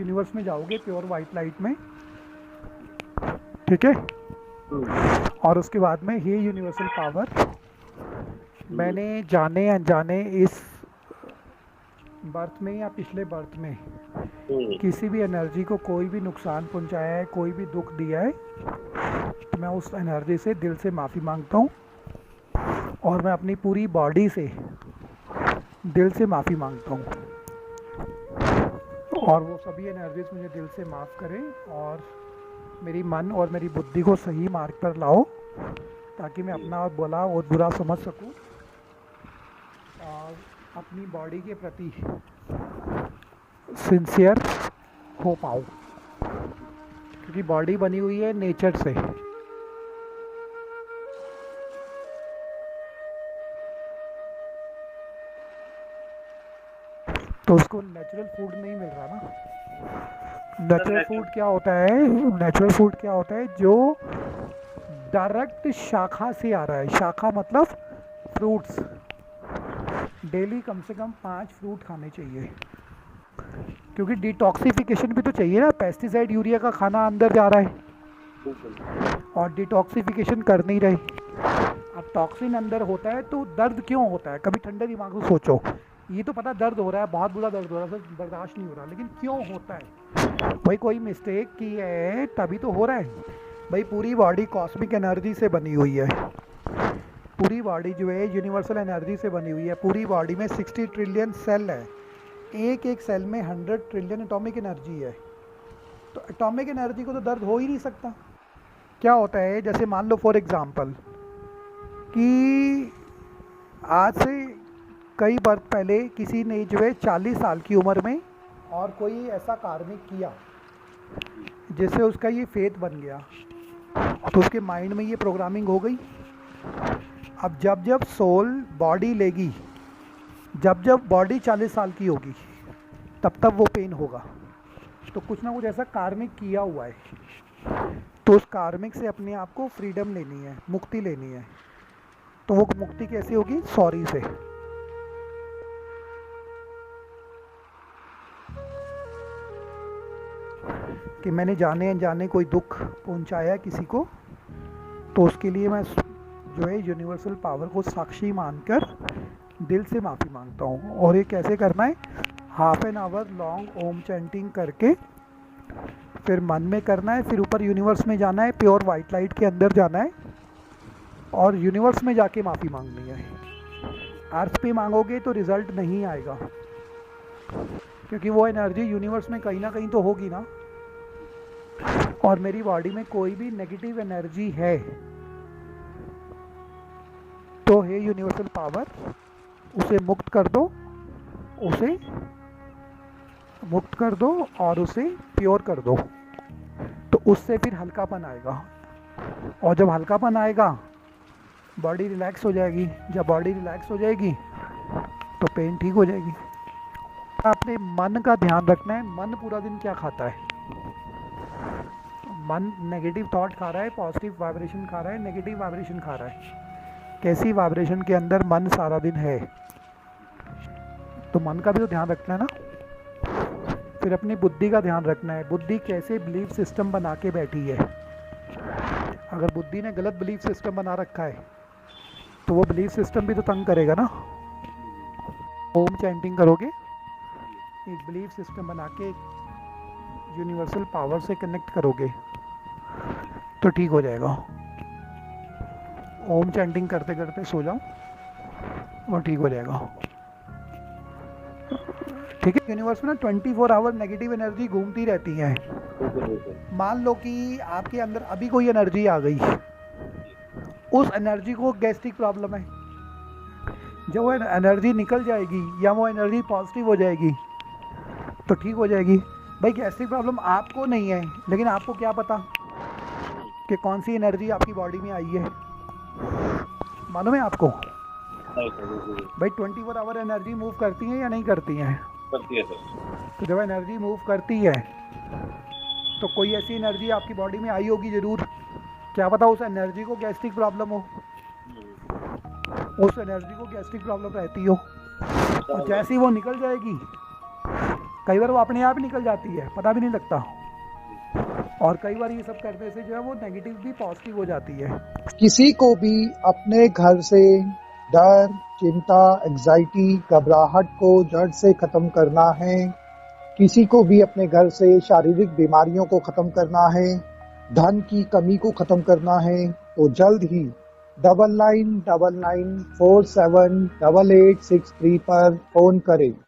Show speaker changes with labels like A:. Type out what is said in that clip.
A: Universe में जाओगे pure white light में, ठीक है। और उसके बाद में ये यूनिवर्सल पावर मैंने जाने अनजाने इस बर्थ में या पिछले बर्थ में किसी भी एनर्जी को कोई भी नुकसान पहुंचाया है, कोई भी दुख दिया है, तो मैं उस एनर्जी से दिल से माफ़ी मांगता हूँ और मैं अपनी पूरी बॉडी से दिल से माफ़ी मांगता हूँ और वो सभी एनर्जीज मुझे दिल से माफ़ करें और मेरी मन और मेरी बुद्धि को सही मार्ग पर लाओ ताकि मैं अपना और भला और बुरा समझ सकूं और अपनी बॉडी के प्रति सिंसियर हो पाऊँ, क्योंकि बॉडी बनी हुई है नेचर से। तो उसको नेचुरल फूड नहीं मिल रहा ना। नेचुरल फूड क्या होता है? नेचुरल फूड क्या होता है? जो डायरेक्ट शाखा से आ रहा है। शाखा मतलब फ्रूट्स। डेली कम से कम 5 फ्रूट खाने चाहिए, क्योंकि डिटॉक्सिफिकेशन भी तो चाहिए ना। पेस्टिसाइड यूरिया का खाना अंदर जा रहा है और डिटॉक्सिफिकेशन कर नहीं रही। अब टॉक्सिन अंदर होता है तो दर्द क्यों होता है? कभी ठंडे दिमाग से सोचो। ये तो पता दर्द हो रहा है, बहुत बुरा दर्द हो रहा है, सर बर्दाश्त नहीं हो रहा, लेकिन क्यों होता है? भाई कोई मिस्टेक की है तभी तो हो रहा है। भाई पूरी बॉडी कॉस्मिक एनर्जी से बनी हुई है। पूरी बॉडी जो है यूनिवर्सल एनर्जी से बनी हुई है। पूरी बॉडी में 60 ट्रिलियन सेल है। एक एक सेल में 100 ट्रिलियन एटॉमिक एनर्जी है। तो एटॉमिक एनर्जी को तो दर्द हो ही नहीं सकता। क्या होता है, जैसे मान लो फॉर एग्जांपल कि आज से कई वर्ष पहले किसी ने जो है 40 साल की उम्र में और कोई ऐसा कार्मिक किया जिससे उसका ये फेथ बन गया, तो उसके माइंड में ये प्रोग्रामिंग हो गई। अब जब जब सोल बॉडी लेगी, जब जब बॉडी 40 साल की होगी, तब तब वो पेन होगा। तो कुछ ना कुछ ऐसा कार्मिक किया हुआ है। तो उस कार्मिक से अपने आप को फ्रीडम लेनी है, मुक्ति लेनी है। तो वो मुक्ति कैसे होगी? सॉरी से। कि मैंने जाने अनजाने कोई दुख पहुंचाया किसी को, तो उसके लिए मैं जो है यूनिवर्सल पावर को साक्षी मानकर दिल से माफ़ी मांगता हूँ। और ये कैसे करना है? Half an hour long Om chanting करके फिर मन में करना है, फिर ऊपर यूनिवर्स में जाना है, प्योर वाइट लाइट के अंदर जाना है और यूनिवर्स में जाके माफ़ी मांगनी है। अर्थ पे मांगोगे तो रिज़ल्ट नहीं आएगा, क्योंकि वो एनर्जी यूनिवर्स में कहीं ना कहीं तो होगी ना। और मेरी बॉडी में कोई भी नेगेटिव एनर्जी है तो हे यूनिवर्सल पावर, उसे मुक्त कर दो, उसे मुक्त कर दो और उसे प्योर कर दो। तो उससे फिर हल्कापन आएगा और जब हल्कापन आएगा बॉडी रिलैक्स हो जाएगी। जब बॉडी रिलैक्स हो जाएगी तो पेन ठीक हो जाएगी। आपने मन का ध्यान रखना है। मन पूरा दिन क्या खाता है? मन नेगेटिव थॉट खा रहा है, पॉजिटिव वाइब्रेशन खा रहा है, नेगेटिव वाइब्रेशन खा रहा है। कैसी वाइब्रेशन के अंदर मन सारा दिन है? तो मन का भी तो ध्यान रखना है ना। फिर अपनी बुद्धि का ध्यान रखना है। बुद्धि कैसे बिलीफ सिस्टम बना के बैठी है। अगर बुद्धि ने गलत बिलीफ सिस्टम बना रखा है तो वो बिलीफ सिस्टम भी तो तंग करेगा ना। ओम चैंटिंग करोगे, एक बिलीफ सिस्टम बना के यूनिवर्सल पावर से कनेक्ट करोगे तो ठीक हो जाएगा। ओम चैंटिंग करते करते सो जाओ और ठीक हो जाएगा। ठीक है। यूनिवर्स में ना 24 आवर नेगेटिव एनर्जी घूमती रहती है। मान लो कि आपके अंदर अभी कोई एनर्जी आ गई, उस एनर्जी को गैस्ट्रिक प्रॉब्लम है। जब वो एनर्जी निकल जाएगी या वो एनर्जी पॉजिटिव हो जाएगी तो ठीक हो जाएगी। भाई गैस्ट्रिक प्रॉब्लम आपको नहीं है, लेकिन आपको क्या पता कि कौन सी एनर्जी आपकी बॉडी में आई है? मालूम है आपको? भाई 24 आवर एनर्जी मूव करती है या नहीं करती है?
B: करती है सर।
A: तो जब एनर्जी मूव करती है तो कोई ऐसी एनर्जी आपकी बॉडी में आई होगी ज़रूर। क्या पता उस एनर्जी को गैस्ट्रिक प्रॉब्लम हो, उस एनर्जी को गैस्ट्रिक प्रॉब्लम रहती हो, और जैसे ही वो निकल जाएगी कई बार वो अपने आप ही निकल जाती है, पता भी नहीं लगता। और कई बार ये सब करने से जो है वो नेगेटिव भी पॉजिटिव हो जाती है।
B: किसी को भी अपने घर से डर, चिंता, एंजाइटी, घबराहट को जड़ से खत्म करना है। किसी को भी अपने घर से शारीरिक बीमारियों को खत्म करना है, धन की कमी को खत्म करना है, तो जल्द ही 9999478863 पर फोन करें।